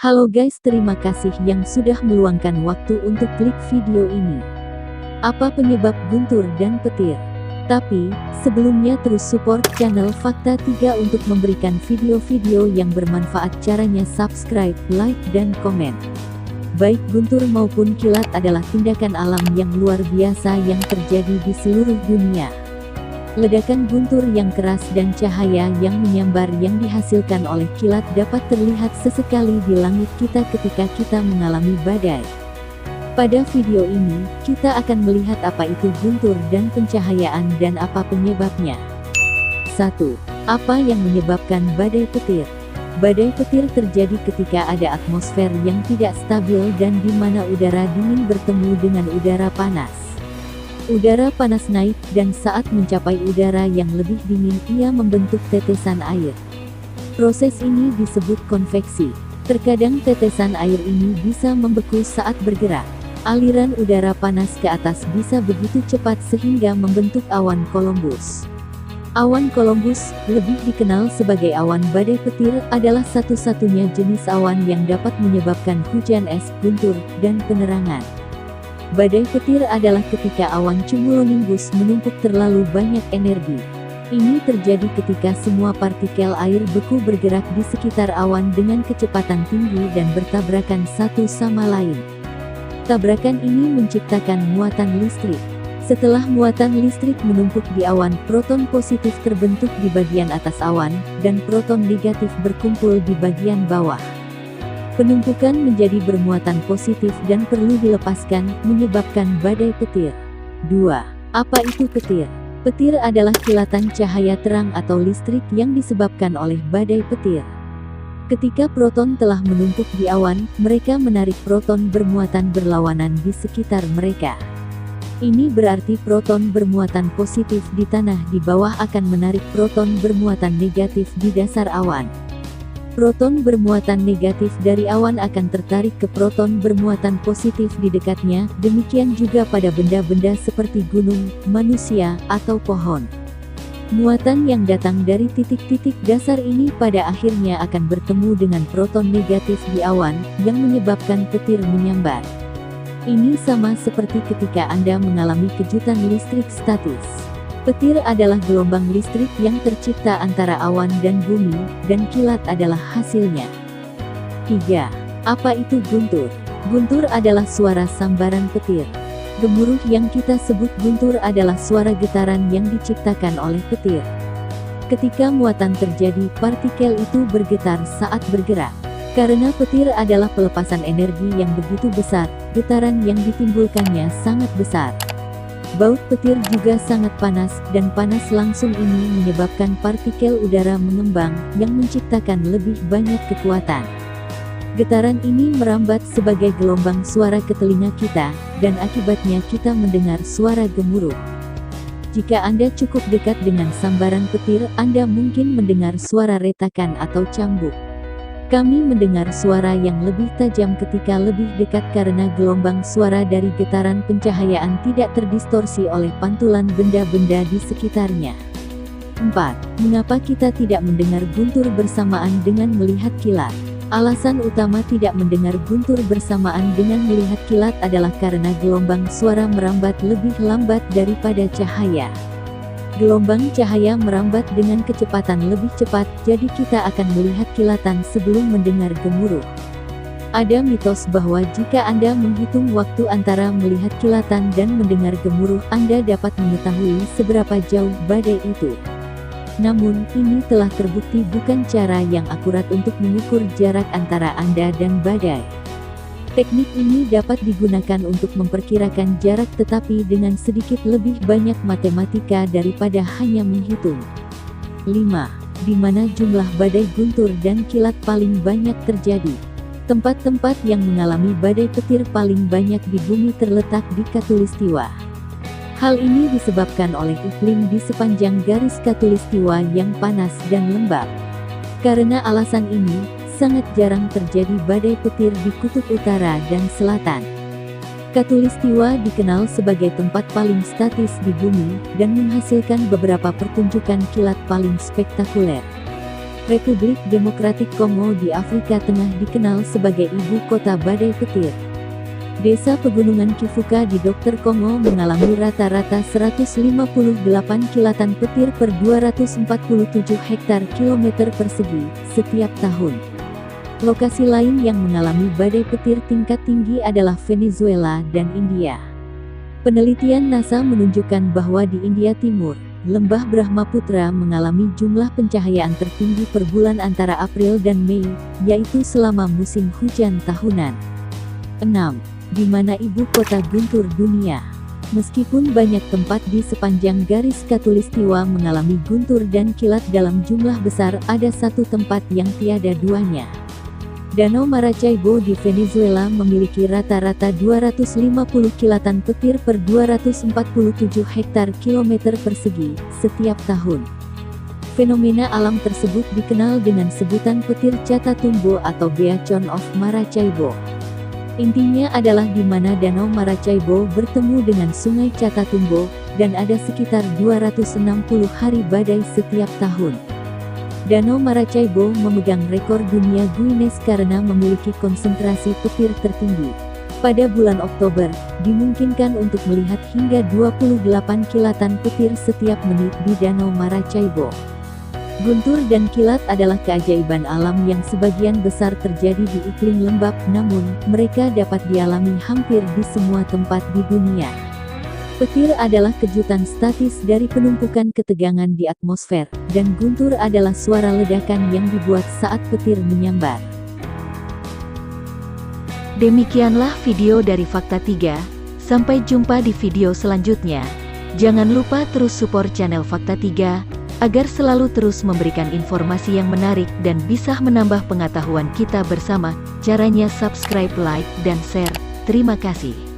Halo guys, terima kasih yang sudah meluangkan waktu untuk klik video ini. Apa penyebab guntur dan petir? Tapi, sebelumnya terus support channel Fakta 3 untuk memberikan video-video yang bermanfaat. Caranya subscribe, like, dan komen. Baik guntur maupun kilat adalah tindakan alam yang luar biasa yang terjadi di seluruh dunia. Ledakan guntur yang keras dan cahaya yang menyambar yang dihasilkan oleh kilat dapat terlihat sesekali di langit kita ketika kita mengalami badai. Pada video ini, kita akan melihat apa itu guntur dan pencahayaan dan apa penyebabnya. 1. Apa yang menyebabkan badai petir? Badai petir terjadi ketika ada atmosfer yang tidak stabil dan di mana udara dingin bertemu dengan udara panas. Udara panas naik, dan saat mencapai udara yang lebih dingin, ia membentuk tetesan air. Proses ini disebut konveksi. Terkadang tetesan air ini bisa membeku saat bergerak. Aliran udara panas ke atas bisa begitu cepat sehingga membentuk awan columbus. Awan columbus, lebih dikenal sebagai awan badai petir, adalah satu-satunya jenis awan yang dapat menyebabkan hujan es, guntur, dan penerangan. Badai petir adalah ketika awan cumulonimbus menumpuk terlalu banyak energi. Ini terjadi ketika semua partikel air beku bergerak di sekitar awan dengan kecepatan tinggi dan bertabrakan satu sama lain. Tabrakan ini menciptakan muatan listrik. Setelah muatan listrik menumpuk di awan, proton positif terbentuk di bagian atas awan, dan proton negatif berkumpul di bagian bawah. Penumpukan menjadi bermuatan positif dan perlu dilepaskan, menyebabkan badai petir. 2. Apa itu petir? Petir adalah kilatan cahaya terang atau listrik yang disebabkan oleh badai petir. Ketika proton telah menumpuk di awan, mereka menarik proton bermuatan berlawanan di sekitar mereka. Ini berarti proton bermuatan positif di tanah di bawah akan menarik proton bermuatan negatif di dasar awan. Proton bermuatan negatif dari awan akan tertarik ke proton bermuatan positif di dekatnya, demikian juga pada benda-benda seperti gunung, manusia, atau pohon. Muatan yang datang dari titik-titik dasar ini pada akhirnya akan bertemu dengan proton negatif di awan, yang menyebabkan petir menyambar. Ini sama seperti ketika Anda mengalami kejutan listrik statis. Petir adalah gelombang listrik yang tercipta antara awan dan bumi, dan kilat adalah hasilnya. 3. Apa itu guntur? Guntur adalah suara sambaran petir. Gemuruh yang kita sebut guntur adalah suara getaran yang diciptakan oleh petir. Ketika muatan terjadi, partikel itu bergetar saat bergerak. Karena petir adalah pelepasan energi yang begitu besar, getaran yang ditimbulkannya sangat besar. Baut petir juga sangat panas, dan panas langsung ini menyebabkan partikel udara mengembang, yang menciptakan lebih banyak kekuatan. Getaran ini merambat sebagai gelombang suara ke telinga kita, dan akibatnya kita mendengar suara gemuruh. Jika Anda cukup dekat dengan sambaran petir, Anda mungkin mendengar suara retakan atau cambuk. Kami mendengar suara yang lebih tajam ketika lebih dekat karena gelombang suara dari getaran pencahayaan tidak terdistorsi oleh pantulan benda-benda di sekitarnya. 4. Mengapa kita tidak mendengar guntur bersamaan dengan melihat kilat? Alasan utama tidak mendengar guntur bersamaan dengan melihat kilat adalah karena gelombang suara merambat lebih lambat daripada cahaya. Gelombang cahaya merambat dengan kecepatan lebih cepat, jadi kita akan melihat kilatan sebelum mendengar gemuruh. Ada mitos bahwa jika Anda menghitung waktu antara melihat kilatan dan mendengar gemuruh, Anda dapat mengetahui seberapa jauh badai itu. Namun, ini telah terbukti bukan cara yang akurat untuk mengukur jarak antara Anda dan badai. Teknik ini dapat digunakan untuk memperkirakan jarak tetapi dengan sedikit lebih banyak matematika daripada hanya menghitung. 5. Di mana jumlah badai guntur dan kilat paling banyak terjadi? Tempat-tempat yang mengalami badai petir paling banyak di bumi terletak di Khatulistiwa. Hal ini disebabkan oleh iklim di sepanjang garis Khatulistiwa yang panas dan lembab. Karena alasan ini, sangat jarang terjadi badai petir di kutub utara dan selatan. Khatulistiwa dikenal sebagai tempat paling statis di bumi, dan menghasilkan beberapa pertunjukan kilat paling spektakuler. Republik Demokratik Kongo di Afrika Tengah dikenal sebagai ibu kota badai petir. Desa pegunungan Kifuka di Dr. Kongo mengalami rata-rata 158 kilatan petir per 247 hektar kilometer persegi setiap tahun. Lokasi lain yang mengalami badai petir tingkat tinggi adalah Venezuela dan India. Penelitian NASA menunjukkan bahwa di India Timur, lembah Brahmaputra mengalami jumlah pencahayaan tertinggi per bulan antara April dan Mei, yaitu selama musim hujan tahunan. 6. Di mana ibu kota guntur dunia? Meskipun banyak tempat di sepanjang garis khatulistiwa mengalami guntur dan kilat dalam jumlah besar, ada satu tempat yang tiada duanya. Danau Maracaibo di Venezuela memiliki rata-rata 250 kilatan petir per 247 hektar kilometer persegi setiap tahun. Fenomena alam tersebut dikenal dengan sebutan petir Catatumbo atau Beacon of Maracaibo. Intinya adalah di mana Danau Maracaibo bertemu dengan Sungai Catatumbo, dan ada sekitar 260 hari badai setiap tahun. Danau Maracaibo memegang rekor dunia Guinness karena memiliki konsentrasi petir tertinggi. Pada bulan Oktober, dimungkinkan untuk melihat hingga 28 kilatan petir setiap menit di Danau Maracaibo. Guntur dan kilat adalah keajaiban alam yang sebagian besar terjadi di iklim lembab, namun mereka dapat dialami hampir di semua tempat di dunia. Petir adalah kejutan statis dari penumpukan ketegangan di atmosfer, dan guntur adalah suara ledakan yang dibuat saat petir menyambar. Demikianlah video dari Fakta 3, sampai jumpa di video selanjutnya. Jangan lupa terus support channel Fakta 3, agar selalu terus memberikan informasi yang menarik dan bisa menambah pengetahuan kita bersama. Caranya subscribe, like, dan share. Terima kasih.